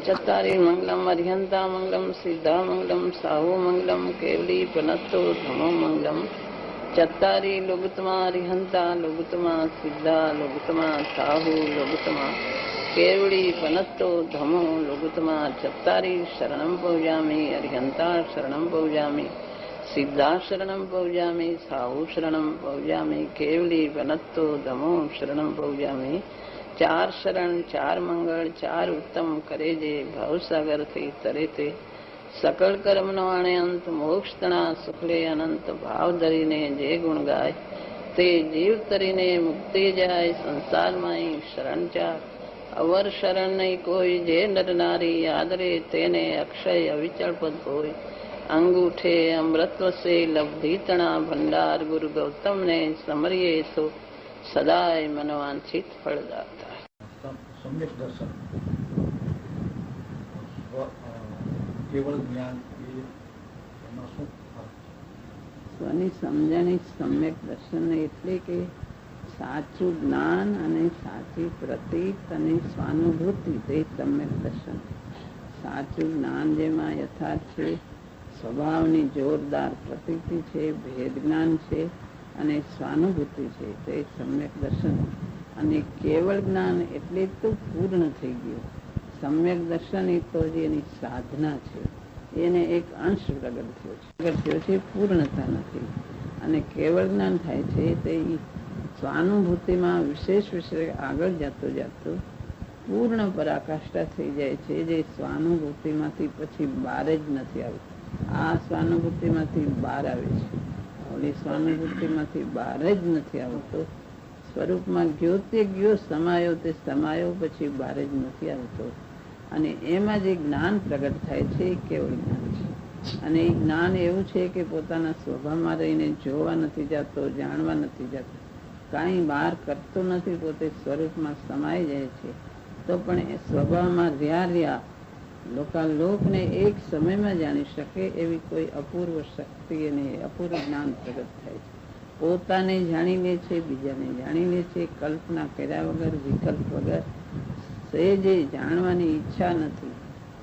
चत्तारि मंगलम अर्हंता मंगलम सिद्धा मंगलम साहु मंगलम केवली पनत्तो धमो मंगलम चत्तारि लोगुतमा अर्हंता लोगुतमा सिद्धा लोगुतमा साहु लोगुतमा केवली पनत्तो धमो लोगुतमा चत्तारि शरणं पौजामि अर्हंता शरणं पौजामि सिद्धा शरणं पौजामि साहु शरणं पौजामि केवली पनत्तो धमो शरणं पौजामि चार शरण चार मंगल चार उत्तम करे जे भवसागर थी तरे ते सकल कर्म नो आणे अंत मोक्ष तणा सुखले अनंत भाव धरीने जे गुण गाय ते जीव तरीने मुक्ति जाय संसार माई शरण चार अवर शरण नहीं कोई जे नर नारी आदरे तेने अक्षय अविचल पद कोई अंगूठे अमृतव से लब्धि तणा भंडार गुरु गौतम ने समरिये सो सदाय मनवांछित फलदाता है। सम्यक दर्शन केवल ज्ञान સ્વની સમજણી સમ્યક દર્શન એટલે કે સાચું જ્ઞાન અને સાચી પ્રતીત અને સ્વાનુભૂતિ તે સમ્યક દર્શન. સાચું જ્ઞાન જેમાં યથાર્થ છે, સ્વભાવની જોરદાર પ્રતીતિ છે, ભેદ જ્ઞાન છે અને સ્વાનુભૂતિ છે તે સમ્યક દર્શન. અને કેવળ જ્ઞાન એટલે તો પૂર્ણ થઈ ગયું. સમ્યક દર્શન એ તો જેની સાધના છે, એને એક અંશ પ્રગટ થયો છે, પૂર્ણતા નથી. અને કેવળ જ્ઞાન થાય છે તે સ્વાનુભૂતિમાં વિશેષ વિશેષ આગળ જતો જતો પૂર્ણ પરાકાષ્ઠા થઈ જાય છે, જે સ્વાનુભૂતિમાંથી પછી બહાર જ નથી આવતું. આ સ્વાનુભૂતિમાંથી બહાર આવે છે, ઓલી સ્વાનુભૂતિમાંથી બહાર જ નથી આવતો. સ્વરૂપમાં ગયો તે ગયો, સમાયો તે સમાયો, પછી બહાર જ નથી આવતો. અને એમાં જે જ્ઞાન પ્રગટ થાય છે એ કેવળ જ્ઞાન છે. અને એ જ્ઞાન એવું છે કે પોતાના સ્વભાવમાં રહીને જોવા નથી જતો, જાણવા નથી જતો, કાંઈ બહાર કરતો નથી, પોતે સ્વરૂપમાં સમાઈ જાય છે. તો પણ એ સ્વભાવમાં રહ્યા લોકાલોકને એક સમયમાં જાણી શકે એવી કોઈ અપૂર્વ શક્તિ અને અપૂર્વ જ્ઞાન પ્રગટ થાય છે. પોતાને જાણી લે છે, બીજાને જાણી લે છે, કલ્પના કર્યા વગર, વિકલ્પ વગર. જે જાણવાની ઈચ્છા નથી,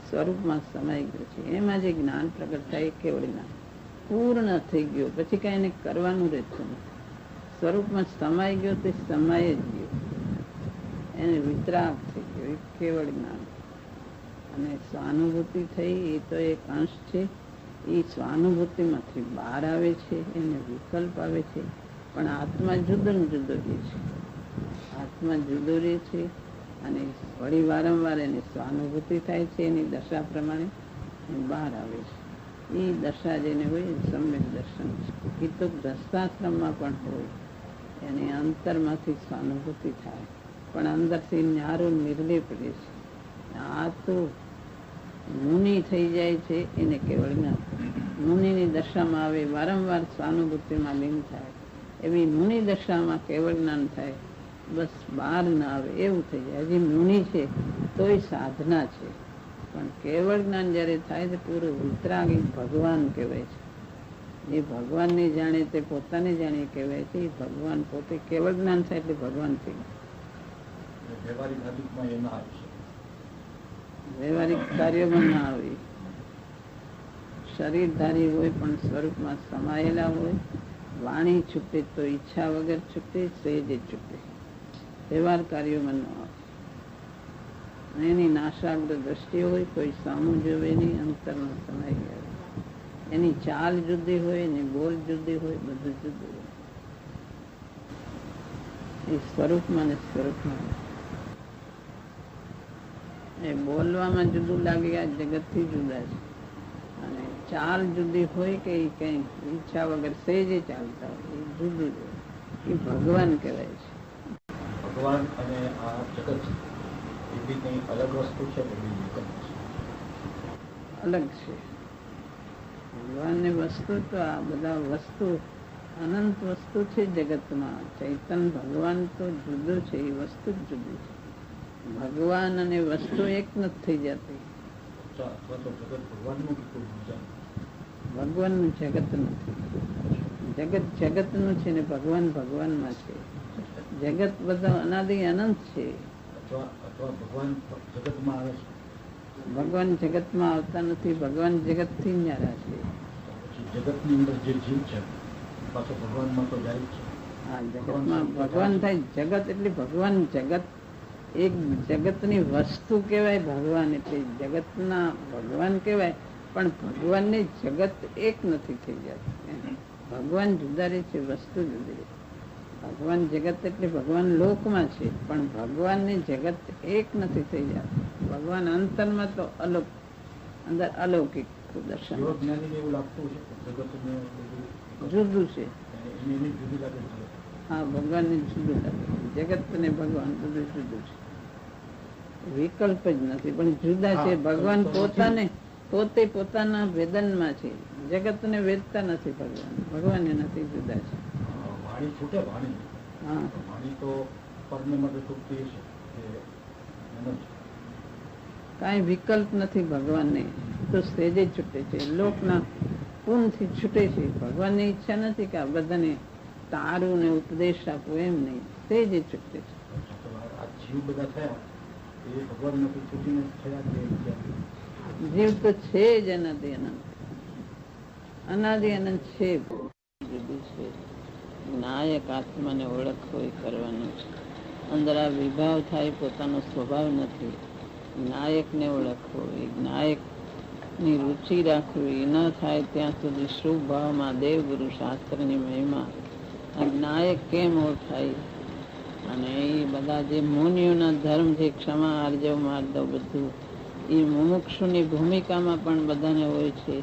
સ્વરૂપમાં સમાઈ ગયો છે. એમાં જે જ્ઞાન પ્રગટ થાય કેવળ જ્ઞાન પૂર્ણ થઈ ગયો, પછી કઈ એને કરવાનું રહેતું નથી. સ્વરૂપમાં સમાઈ ગયો તે સમાય જ ગયો, એને વિતરાગ થઈ ગયો, એ કેવળ જ્ઞાન. અને સ્વાનુભૂતિ થઈ એ તો એક અંશ છે, એ સ્વાનુભૂતિમાંથી બહાર આવે છે, એને વિકલ્પ આવે છે. પણ આત્મા જુદો જુદો રહે છે, આત્મા જુદો રહે છે. અને વળી વારંવાર એની સ્વાનુભૂતિ થાય છે, એની દશા પ્રમાણે બહાર આવે છે. એ દશા જેને હોય સમ્યક દર્શન છે. એ તો ગ્રસ્તાશ્રમમાં પણ હોય, એની અંતરમાંથી સ્વાનુભૂતિ થાય, પણ અંદરથી ન્યારો નિર્લેપ રહે છે. આ તો મુનિ થઈ જાય છે, એને કેવળ જ્ઞાન. મુનિની દશામાં આવે, વારંવાર સ્વાનુભૂતિમાં લીન થાય, એવી મુનિ દશામાં કેવળ જ્ઞાન થાય, બસ બહાર ના આવે એવું થઈ જાય. હજી મુનિ છે તોય સાધના છે, પણ કેવળ જ્ઞાન જયારે થાય તો પૂરું વિતરાગી ભગવાન કહેવાય છે. જે ભગવાનને જાણે તે પોતાને જાણે કહેવાય છે. ભગવાન પોતે કેવળ જ્ઞાન થાય એટલે ભગવાન થઈ ગયા. વ્યવહારિક કાર્યોમાં ના આવે. શરીરધારી હોય પણ સ્વરૂપમાં સમાયેલા હોય. વાણી છૂટે તો ઈચ્છા વગર છૂટે, સહેજે છૂટે, વ્યવહાર કાર્યોમાં ન આવે. એની નાશાગ્ર દ્રષ્ટિ હોય, કોઈ સામું જોવે નહીં, અંતરમાં સમાઈ ગયા. એની ચાલ જુદી હોય, એની બોલ જુદી હોય, બધું જુદું હોય. એ સ્વરૂપમાં ને સ્વરૂપમાં એ બોલવામાં જુદું લાગે, આ જગતથી જુદા છે. અને ચાલ જુદી હોય કે એ કઈ ઈચ્છા વગર સહેજે ચાલતા હોય, એ જુદું જ હોય. એ ભગવાન કહેવાય છે. ભગવાન અને આ જગત એ બી કઈ અલગ વસ્તુ છે? અલગ છે. ભગવાનની વસ્તુ તો આ બધા વસ્તુ અનંત વસ્તુ છે જગતમાં. ચૈતન્ય ભગવાન તો જુદું છે, એ વસ્તુ જ જુદી છે. ભગવાન અને વસ્તુ એક નથી થઈ જતી. ભગવાનનું જગત નથી. જગત જગતનું છે ને ભગવાન ભગવાનમાં છે. જગત બધા અનાદિ અનંત છે. ભગવાન જગતમાં આવે છે. ભગવાન જગતમાં આવતા નથી, ભગવાન જગતથી ન્યારા છે. જગતની અંદર જે જીવ છે પાછો ભગવાનમાં તો જાય છે. હા, જગતમાં ભગવાન થાય. જગત એટલે ભગવાન. જગત એક જગતની વસ્તુ કહેવાય. ભગવાન એટલે જગતના ભગવાન કહેવાય, પણ ભગવાનની જગત એક નથી થઈ જતી. ભગવાન જુદા રહે છે, વસ્તુ જુદી રહે. ભગવાન જગત એટલે ભગવાન લોકમાં છે, પણ ભગવાનની જગત એક નથી થઈ જતી. ભગવાન અંતરમાં તો અંદર અલૌકિક દર્શન એવું લાગતું છે જગતને જુદું છે. એની જુદી લાગે છે. હા, ભગવાનને જુદું લાગે. જગત ને ભગવાન બધું જુદું છે, વિકલ્પ જ નથી, પણ જુદા છે. ભગવાન પોતે પોતાના વેદનમાં છે, જગતને વેદતા નથી. ભગવાન એનાથી જુદા છે. વાણી છૂટે, વાણી. હા, વાણી તો પરને માટે છૂટતી છે. કાંઈ વિકલ્પ નથી ભગવાનને, તો સહેજે છૂટે છે. લોકના પૂનથી છૂટે છે. ભગવાનની ઈચ્છા નથી કે આ બધાને તારું ને ઉપદેશ આપવું, એમ નહીં, સહેજે છૂટે છે. આ જીવ બધા થયા એ ભગવાન નથી છૂટીને થયા. જીવ તો છે જ અનાદિ અનંત, અનાદિ અનંત છે. જુદું છે. નાયક આત્માને ઓળખવો એ કરવાનું છે. અંદર આ વિભાવ થાય, પોતાનો સ્વભાવ નથી. નાયકને ઓળખવો, એ નાયકની રુચિ રાખવી ન થાય ત્યાં સુધી શુભ ભાવમાં દેવગુરુ શાસ્ત્રની મહિમા. નાયક કેમ ઓળખાય? અને એ બધા જે મુનિઓના ધર્મ છે, ક્ષમા, આર્જવ, માર્દવ, બધું એ મુમુક્ષુની ભૂમિકામાં પણ બધાને હોય છે.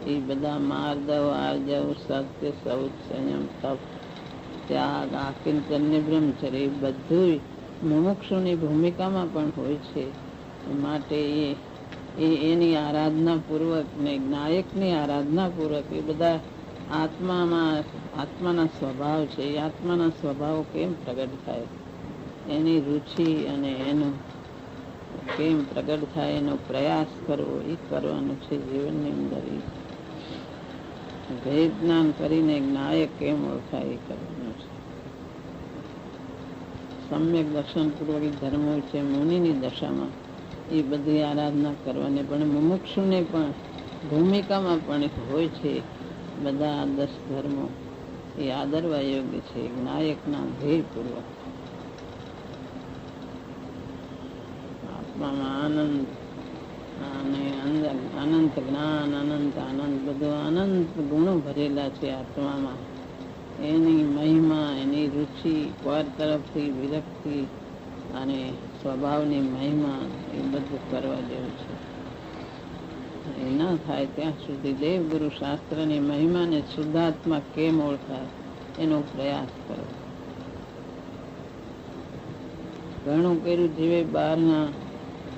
એ બધા માર્દવ, આર્જવ, સત્ય, શૌચ, સંયમ, તપ, ત્યાગ, આકિંચન્ય, બ્રહ્મચર્ય, એ બધું મુમુક્ષુની ભૂમિકામાં પણ હોય છે. માટે એની આરાધના પૂર્વક ને નાયકની આરાધના પૂર્વક એ બધા આત્માના સ્વભાવ છે. એ આત્માના સ્વભાવ કેમ પ્રગટ થાય, એની રુચિ અને એનું કેમ પ્રગટ થાય, એનો પ્રયાસ કરવો, એ કરવાનું છે જીવનની અંદર. ભેદ જ્ઞાન કરીને નાયક કેમ ઓળખાય એ કરવાનું છે. સમ્યક દર્શન પૂર્વક ધર્મો છે મુનિની દશામાં, એ બધી આરાધના કરવાની. પણ મુમુક્ષુને પણ ભૂમિકામાં પણ હોય છે. બધા 10 ધર્મો એ આદરવા યોગ્ય છે નાયકના ધ્યેયપૂર્વક. આત્મામાં આનંદ અને અનંત જ્ઞાન, અનંત આનંદ, બધું અનંત ગુણો ભરેલા છે આત્મામાં. એની મહિમા, એની રુચિ, પર તરફથી વિરક્તિ અને સ્વભાવની મહિમા, એ બધું કરવા જેવું છે. એ ન થાય ત્યાં સુધી દેવગુરુ શાસ્ત્રની મહિમાને શુદ્ધાત્મા કેમ ઓળખાય એનો પ્રયાસ કરો. ઘણું કર્યું, જીવે બહારના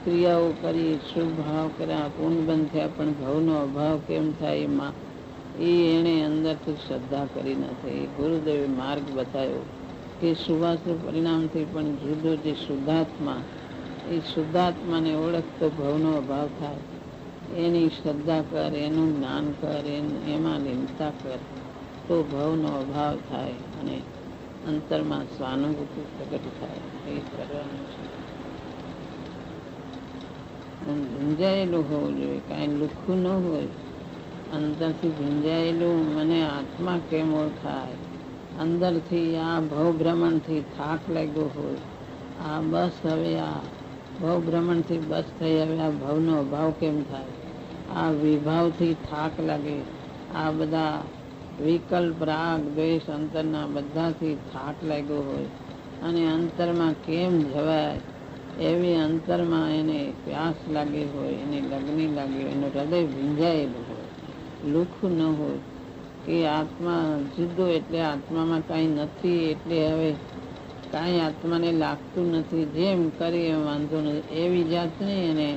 ક્રિયાઓ કરી, શુભ ભાવ કર્યા, પૂર્ણ બંધ થયા, પણ ભાવનો અભાવ કેમ થાય એ એણે અંદરથી શ્રદ્ધા કરી નથી. ગુરુદેવે માર્ગ બતાવ્યો કે શુભાશુભ પરિણામથી પણ જુદો જે શુદ્ધાત્મા, એ શુદ્ધાત્માને ઓળખતો ભાવનો અભાવ થાય. એની શ્રદ્ધા કર, એનું જ્ઞાન કર, એમાં લીનતા કર, તો ભાવનો અભાવ થાય અને અંતરમાં સ્વાનુભૂતિ પ્રગટ થાય. એ કરવાનું છે. ભૂંજાયેલું હોવું જોઈએ, કાંઈ લુખ્ખું ન હોય. અંદરથી ભૂંજાયેલું, મને આત્મા કેમ ઓળખાય, અંદરથી આ ભવભ્રમણથી થાક લાગ્યો હોય, આ બસ હવે આ ભવભ્રમણથી બસ થઈ, હવે આ ભવનો અભાવ કેમ થાય, આ વિભાવથી થાક લાગે, આ બધા વિકલ્પ, રાગ, દ્વેષ, અંતરના બધાથી થાક લાગ્યો હોય અને અંતરમાં કેમ જવાય એવી અંતરમાં એને પ્યાસ લાગી હોય, એને લગ્ની લાગી હોય, એનું હૃદય ભીંજાયેલું હોય, લુખ્ખું ન હોય કે આત્મા જુદો એટલે આત્મામાં કાંઈ નથી, એટલે હવે કાંઈ આત્માને લાગતું નથી, જેમ કરી એમ વાંધો નથી, એવી જાતની એને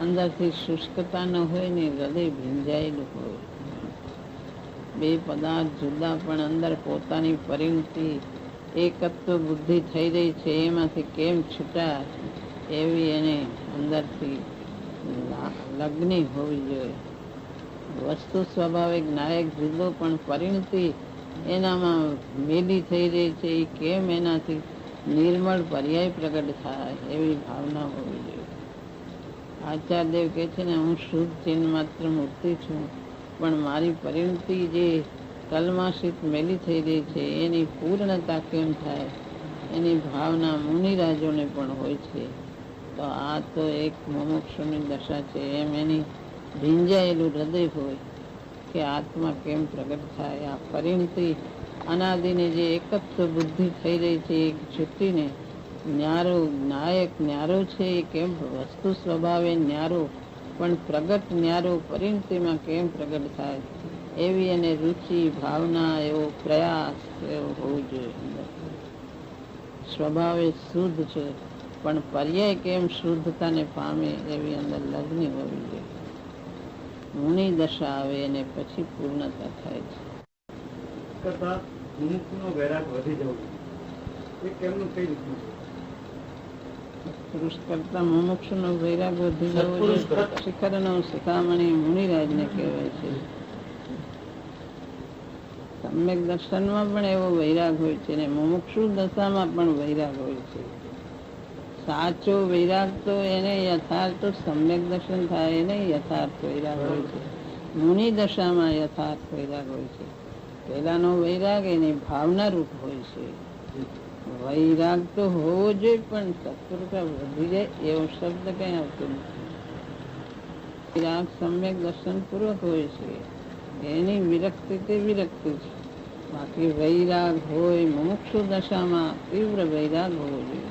અંદરથી શુષ્કતા ન હોય ને હૃદય ભીંજાયેલું હોય. બે પદાર્થ જુદા પણ અંદર પોતાની પરિણતિ એકત્વ બુદ્ધિ થઈ રહી છે, એમાંથી કેમ છૂટા એવી એને અંદરથી લગ્ની હોવી જોઈએ. વસ્તુ સ્વાભાવિક નાયક જુદો પણ પરિણતિ એનામાં મેલી થઈ રહી છે, એ કેમ એનાથી નિર્મળ પર્યાય પ્રગટ થાય એવી ભાવના હોવી જોઈએ. આચાર્યદેવ કહે છે ને, હું શુદ્ધ ચિન્હ માત્ર મૂર્તિ છું, પણ મારી પરિણતિ જે કલમાશિત મેલી થઈ રહી છે એની પૂર્ણતા કેમ થાય એની ભાવના મુનિરાજોને પણ હોય છે. તો આ તો એક મુમુક્ષુની દશા છે. એમ એની ભીંજાયેલું હૃદય હોય કે આત્મા કેમ પ્રગટ થાય. આ પરિણતિ અનાદિને જે એકત્વ બુદ્ધિ થઈ રહી છે એક છૂટીને ન્યારો નાયક ન્યારો છે એ કેમ વસ્તુ સ્વભાવે ન્યારો પણ પ્રગટ ન્યારો પરિણતિમાં કેમ પ્રગટ થાય એવી એને રુચિ ભાવના એવો પ્રયાસ એવો હોવું જોઈએ. સ્વભાવે શુદ્ધ છે પણ પર્યાય કેમ શુદ્ધતાને પામે એવી અંદર લગ્ન હોવી જોઈએ. મુનિ દશા આવે અને પછી પૂર્ણતા થાય છે. કરતા મુમુક્ષુનો વૈરાગ વધી જવું એ કેમનું કઈ રીતનું છે? પુરુષ કરતા મુમુક્ષુનો વૈરાગ વધી જવો જોઈએ. શિખરનો શિખામણી મુનિરાજને કહેવાય છે. સમ્યક દર્શનમાં પણ એવો વૈરાગ હોય છે ને મુમુક્ષુ દશામાં પણ વૈરાગ હોય છે. સાચો વૈરાગ તો એને યથાર્થ સમ્યક દર્શન થાય એને યથાર્થ વૈરાગ હોય છે. મુનિ દશામાં યથાર્થ વૈરાગ હોય છે. પહેલાનો વૈરાગ એની ભાવના રૂપ હોય છે. વૈરાગ તો હોવો જોઈએ પણ તત્પરતા વધી જાય એવો શબ્દ કઈ આવતો નથી. વૈરાગ સમ્યક દર્શન પૂર્વક હોય છે એની વિરક્તિ તે વિરક્તિ છે. બાકી વૈરાગ હોય મુમુક્ષુ દશામાં તીવ્ર વૈરાગ હોવો જોઈએ.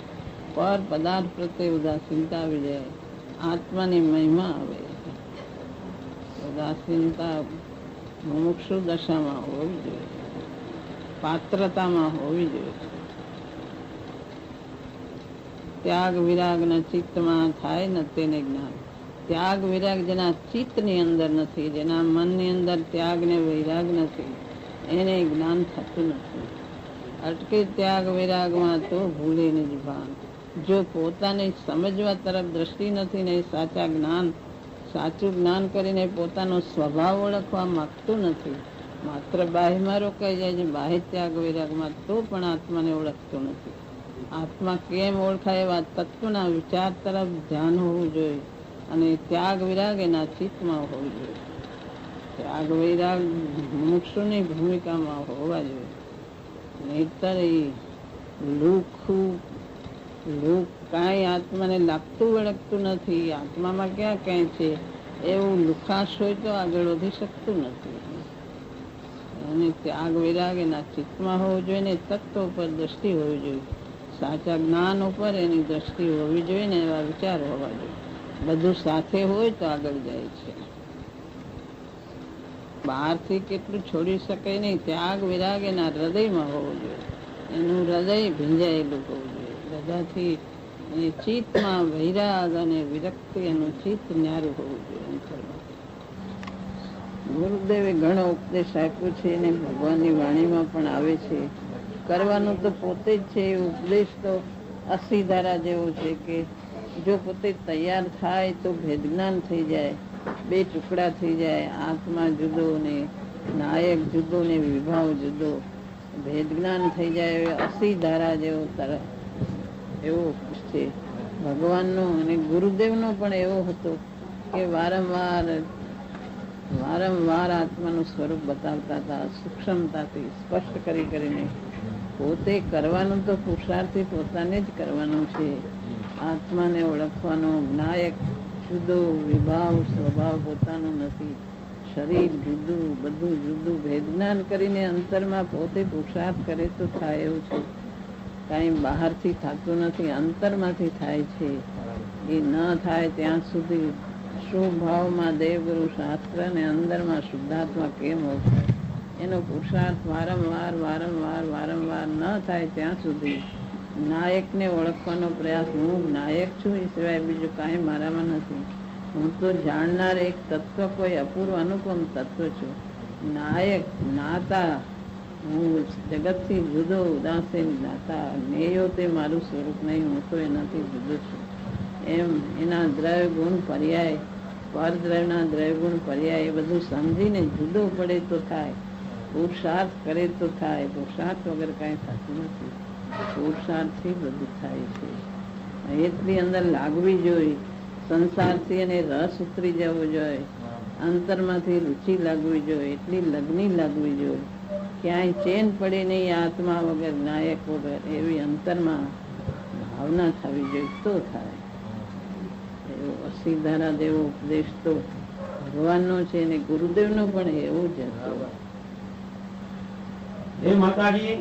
પર પદાર્થ પ્રત્યે ઉદાસીનતા આવી જાય. આત્માની મહિમા આવે. ઉદાસીનતા મુમુક્ષુ દશામાં હોવી જોઈએ. પાત્રતામાં હોવી જોઈએ. ત્યાગ વિરાગના ચિત્તમાં થાય ને તેને જ્ઞાન. ત્યાગ વિરાગ જેના ચિત્તની અંદર નથી, જેના મનની અંદર ત્યાગ ને વૈરાગ નથી એને જ્ઞાન થતું નથી. અટકે ત્યાગ વિરાગમાં તો ભૂલે જ ભાન. જો પોતાને સમજવા તરફ દ્રષ્ટિ નથી ને સાચા જ્ઞાન સાચું જ્ઞાન કરીને પોતાનો સ્વભાવ ઓળખવા માંગતું નથી, માત્ર બાહ્યમાં રોકાઈ જાય છે બાહ્ય ત્યાગ વિરાગમાં, તો પણ આત્માને ઓળખતું નથી. આત્મા કેમ ઓળખાય એવા તત્વના વિચાર તરફ ધ્યાન હોવું જોઈએ અને ત્યાગ વિરાગ એના ચિત્તમાં હોવું જોઈએ. ત્યાગ વિરાગ મુમુક્ષુની ભૂમિકામાં હોવા જોઈએ. નહીતર એ લુક કાંઈ આત્માને લાગતું વળગતું નથી. આત્મામાં ક્યાં કાંઈ છે એવું લુખાશ હોય તો આગળ વધી શકતું નથી. અને ત્યાગ વિરાગ એના ચિત્તમાં હોવું જોઈએ ને તત્વ ઉપર દ્રષ્ટિ હોવી જોઈએ. સાચા જ્ઞાન ઉપર એની દ્રષ્ટિ હોવી જોઈએ ને એવા વિચાર હોવા જોઈએ. બધું સાથે હોય તો આગળ જાય છે. બહારથી કેટલું છોડી શકે નહીં. ત્યાગ વિરાગ એના હૃદયમાં હોવું જોઈએ. એનું હૃદય ભીંજાયેલું હોવું જોઈએ. બધાથી ચિત્તમાં વૈરાગ અને વિરક્તિ એનું ચિત્ત ન્યારું હોવું જોઈએ. ગુરુદેવે ઘણો ઉપદેશ આપ્યો છે અને ભગવાનની વાણીમાં પણ આવે છે. કરવાનું તો પોતે જ છે. ઉપદેશ તો 80 ધારા જેવો છે કે જો પોતે તૈયાર થાય તો ભેદ જ્ઞાન થઈ જાય. 2 ટુકડા થઈ જાય. આત્મા જુદો ને નાયક જુદો ને વિભાવ જુદો. ભેદ જ્ઞાન થઈ જાય. 80 ધારા જેવો એવો છે ભગવાનનો. અને ગુરુદેવનો પણ એવો હતો કે વારંવાર આત્માનું સ્વરૂપ બતાવતા હતા. સૂક્ષ્મતાથી સ્પષ્ટ કરીને પોતે કરવાનું તો પુરુષાર્થી પોતાને જ કરવાનું છે. આત્માને ઓળખવાનો નાયક જુદો, વિભાવ સ્વભાવ પોતાનો નથી. શરીર જુદું, બધું જુદું. ભેદજ્ઞાન કરીને અંતરમાં પોતે પુરુષાર્થ કરે તો થાય એવું છે. કાંઈ બહારથી થતું નથી, અંતરમાંથી થાય છે. એ ન થાય ત્યાં સુધી સ્વભાવમાં દેવગુરુ શાસ્ત્ર ને અંદરમાં શુદ્ધાત્મા કેમ હોય એનો પુરુષાર્થ વારંવાર ન થાય ત્યાં સુધી નાયકને ઓળખવાનો પ્રયાસ. હું નાયક છું એ સિવાય બીજું કાંઈ મારામાં નથી. હું તો જાણનાર એક તત્વ, કોઈ અપૂર્વ અનુપમ તત્વ છું. નાયક નાતા હું જગતથી જુદો ઉદાસીન નાતા. નેયો તે મારું સ્વરૂપ નહીં, હું તો એનાથી જુદો છું. એમ એના દ્રવ્ય ગુણ પર્યાય, પરદ્રવ્યના દ્રવ્ય ગુણ પર્યાય એ બધું સમજીને જુદો પડે તો થાય. પુરુષાર્થ કરે તો થાય. પુરુષાર્થ વગર કાંઈ થતું નથી. પુરુષાર્થથી બધું થાય છે. એટલી અંદર લાગવી જોઈએ સંસારથી એને રસ ઉતરી જવો જોઈએ, અંતરમાંથી રુચિ લાગવી જોઈએ, એટલી લગ્ની લાગવી જોઈએ, ક્યાંય ચેન પડે નહીં આત્મા વગર, નાયક વગર, એવી અંતરમાં ભાવના થવી જોઈએ તો થાય. એવો અસીધારા જેવો ઉપદેશ તો ભગવાનનો છે ને ગુરુદેવનો પણ એવું જ હતું. હે માતાજી,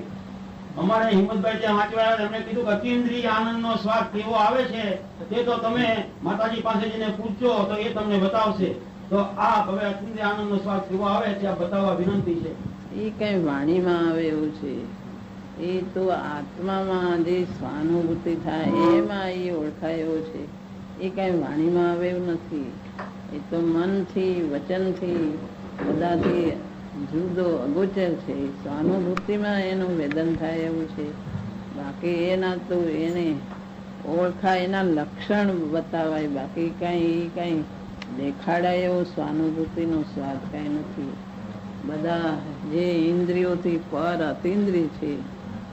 અમારે હિંમતભાઈ ત્યાં વાંચવા એમણે કીધું કે અતિન્દ્રિય આનંદનો સ્વાદ કેવો આવે છે તે તો તમે માતાજી પાસે જઈને પૂછજો તો એ તમને બતાવશે. તો આ હવે અતિન્દ્રિય આનંદનો સ્વાદ કેવો આવે છે આ બતાવવા વિનંતી છે. એ કઈ વાણીમાં આવે એવું છે, એ તો આત્મામાં જે સ્વાનુભૂતિ થાય એમાં એ ઓળખાય એવો છે. એ કઈ વાણીમાં આવે એવું નથી. એ તો મનથી, વચનથી, બધાથી જુદો અગોચર છે. સ્વાનુભૂતિમાં એનું વેદન થાય એવું છે. બાકી એના તો એને ઓળખાય, એના લક્ષણ બતાવાય, બાકી કઈ દેખાડાય એવો સ્વાનુભૂતિનો સ્વાદ કઈ નથી. બધા જે ઇન્દ્રિયોથી પર અતિન્દ્રિય છે,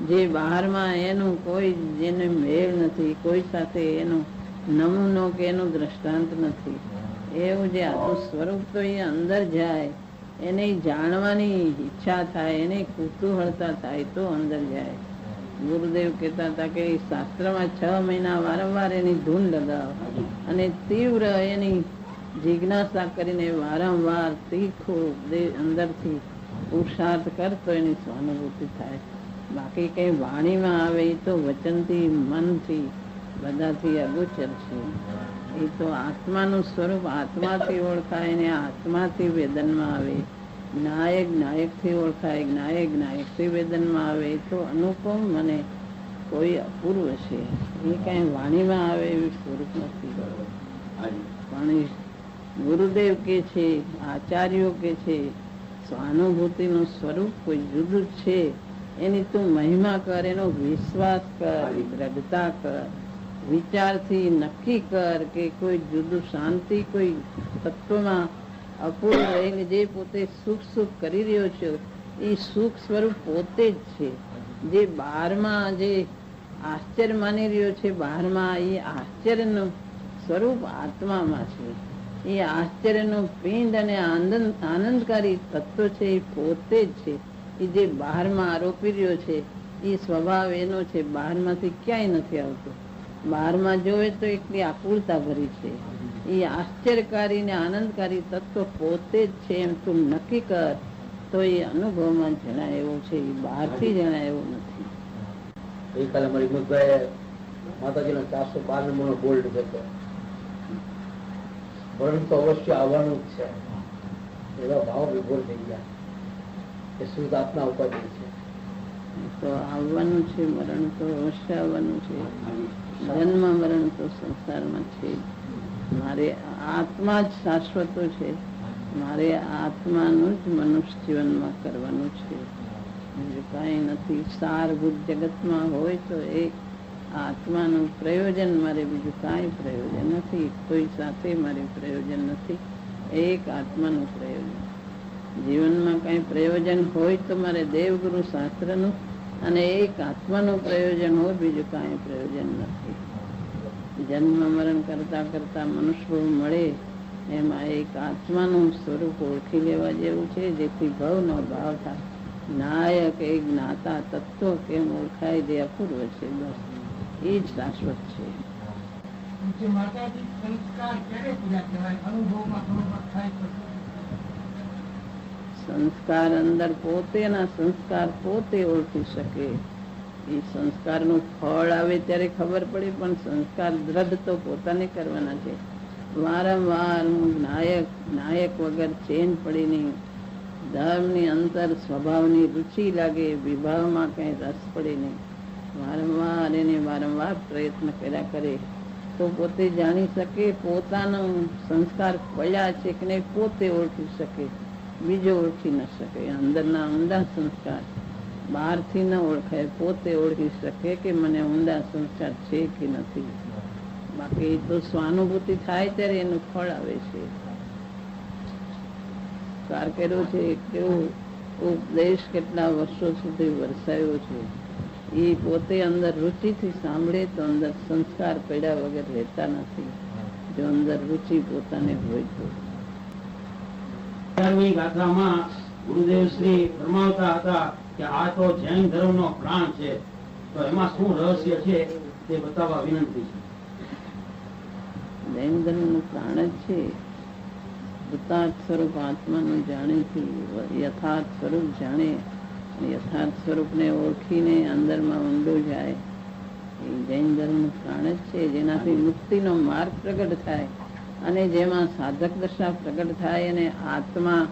જે બહારમાં એનું કોઈ જેને મેળ નથી, કોઈ સાથે એનો નમૂનો કે એનું દ્રષ્ટાંત નથી, એવું જે આખું સ્વરૂપ તો એ અંદર જાય, એને જાણવાની ઈચ્છા થાય, એને કુતૂહળતા થાય તો અંદર જાય. ગુરુદેવ કહેતા હતા કે શાસ્ત્રમાં 6 મહિના વારંવાર એની ધૂન લગાવ અને તીવ્ર એની જિજ્ઞાસા કરીને વારંવાર તીખું અંદરથી પુરુષાર્થ કરતો એની સ્વાનુભૂતિ થાય. બાકી કઈ વાણીમાં આવે એ તો વચનથી, મનથી, બધાથી અગોચર છે. એ તો આત્માનું સ્વરૂપ આત્માથી ઓળખાય ને આત્માથી વેદનમાં આવે. નાયક નાયકથી ઓળખાય, નાયક નાયકથી વેદનમાં આવે. એ તો અનુપમ મને કોઈ અપૂર્વ છે. એ કઈ વાણીમાં આવે એવું સ્વરૂપ નથી. પણ ગુરુદેવ કે છે, આચાર્યો કે છે, સ્વાનુભૂતિનું સ્વરૂપ કોઈ જુદું છે, એની તું મહિમા કર, એનો વિશ્વાસ કર, દ્રઢતા કર, વિચારથી નક્કી કર કે કોઈ જુદું શાંતિ કોઈ તત્વમાં અપૂર્વ જે પોતે સુખ સુખ કરી રહ્યો છે એ સુખ સ્વરૂપ પોતે જ છે. જે બહારમાં જે આશ્ચર્ય માની રહ્યો છે, બહારમાં એ આશ્ચર્યનું સ્વરૂપ આત્મામાં છે. એ આશ્ચર્યનું પિંડ અને આનંદકારી તત્વ છે એ પોતે જ છે. એ જે બહારમાં આરોપી રહ્યો છે એ સ્વભાવ એનો છે, બહારમાંથી ક્યાંય નથી આવતો. બહારમાં જોવે તો એટલી આકુળતા ભરી છે. એ આશ્ચર્યકારી ને આનંદકારી તત્વ પોતે જ છે એમ તું નક્કી કર તો એ અનુભવમાં જણાય એવો છે, એ બહારથી જણાય એવો નથી. ગઈકાલે અમારી હિંમતભાઈ માતાજીનો 412 નંબરનો બોલ્ડ હતો, મરણ તો અવશ્ય આવવાનું જ છે. એવા ભાવ વિભોર થઈ ગયા કે શુદ્ધ આત્મા ઉપાધિ છે. તો આવવાનું છે, મરણ તો અવશ્ય આવવાનું છે. જન્મ મરણ તો સંસારમાં છે. મારે આત્મા જ શાશ્વતો છે. મારે આત્માનું જ મનુષ્ય જીવનમાં કરવાનું છે, બીજું કાંઈ નથી. સારભૂત જગતમાં હોય તો એક આત્માનું પ્રયોજન, મારે બીજું કાંઈ પ્રયોજન નથી. કોઈ સાથે મારે પ્રયોજન નથી, એક આત્માનું પ્રયોજન. જીવનમાં કાંઈ પ્રયોજન હોય તો મારે દેવગુરુ શાસ્ત્રનું અને એક આત્માનું પ્રયોજન હોય, બીજું કાંઈ પ્રયોજન નથી. જન્મ મરણ કરતા કરતા મનુષ્ય મળે એમાં એક આત્માનું સ્વરૂપ ઓળખી લેવા જેવું છે, જેથી ભવનો ભાવ થાય. નાયક એ જ્ઞાતા તત્વ કેમ ઓળખાય જે અપૂર્વ છે, બસ એ જ શાશ્વત છે. સંસ્કાર અંદર પોતેના સંસ્કાર પોતે ઓળખી શકે. એ સંસ્કારનું ફળ આવે ત્યારે ખબર પડે, પણ સંસ્કાર દ્રઢ તો પોતાને કરવાના છે. વારંવાર હું નાયક વગર ચેન પડી નહીં, ધર્મની અંતર સ્વભાવની રુચિ લાગે, વિભાવમાં કઈ રસ પડે નહીં, વારંવાર એને વારંવાર પ્રયત્ન કર્યા કરે તો પોતે જાણી શકે, પોતાનો સંસ્કાર પડ્યા છે કે નહીં પોતે ઓળખી શકે, બીજો ઓળખી ન શકે. અંદરના ઊંડા સંસ્કાર બહારથી ન ઓળખાય, પોતે ઓળખી શકે કે મને ઊંડા સંસ્કાર છે કે નથી. બાકી તો સ્વાનુભૂતિ થાય ત્યારે એનું ફળ આવે છે. કાર કર્યો છે, કેવો ઉપદેશ કેટલા વર્ષો સુધી વરસાયો છે. એ પોતે અંદર રુચિથી સાંભળે તો અંદર સંસ્કાર પડ્યા વગર રહેતા નથી. જો અંદર રુચિ પોતાને હોય તો. 11મી ગાથામાં ગુરુદેવ શ્રી ફરમાવતા હતા કે આ તો જૈન ધર્મનો પ્રાણ છે, તો એમાં શું રહસ્ય છે તે બતાવવા વિનંતી છે. જૈન ધર્મનું પ્રાણ જ છે. કૃતાર્થ સ્વરૂપ આત્માનું જાણીથી યથાર્થ સ્વરૂપ જાણે, યથાર્થ સ્વરૂપને ઓળખીને અંદરમાં ઊંડો જાય, એ જૈન ધર્મનું પ્રાણ જ છે. જેનાથી મુક્તિનો માર્ગ પ્રગટ થાય અને જેમાં સાધક દશા પ્રગટ થાય અને આત્મા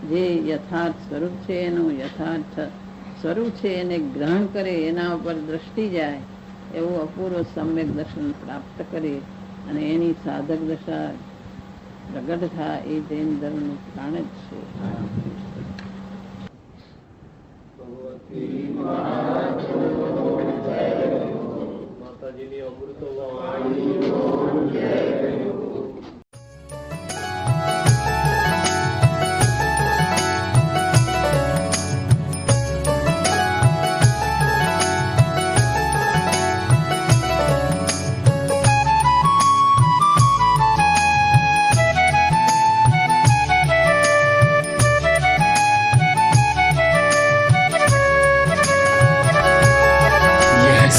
જે યથાર્થ સ્વરૂપ છે એનું યથાર્થ સ્વરૂપ છે એને ગ્રહણ કરે, એના ઉપર દ્રષ્ટિ જાય, એવું અપૂર્વ સમ્યક દર્શન પ્રાપ્ત કરે અને એની સાધક દશા પ્રગટ થાય, એ જૈન ધર્મનું પ્રાણ જ છે. માતાજીની અમૃત વાણી.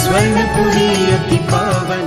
स्वर्णपुरी अति पावन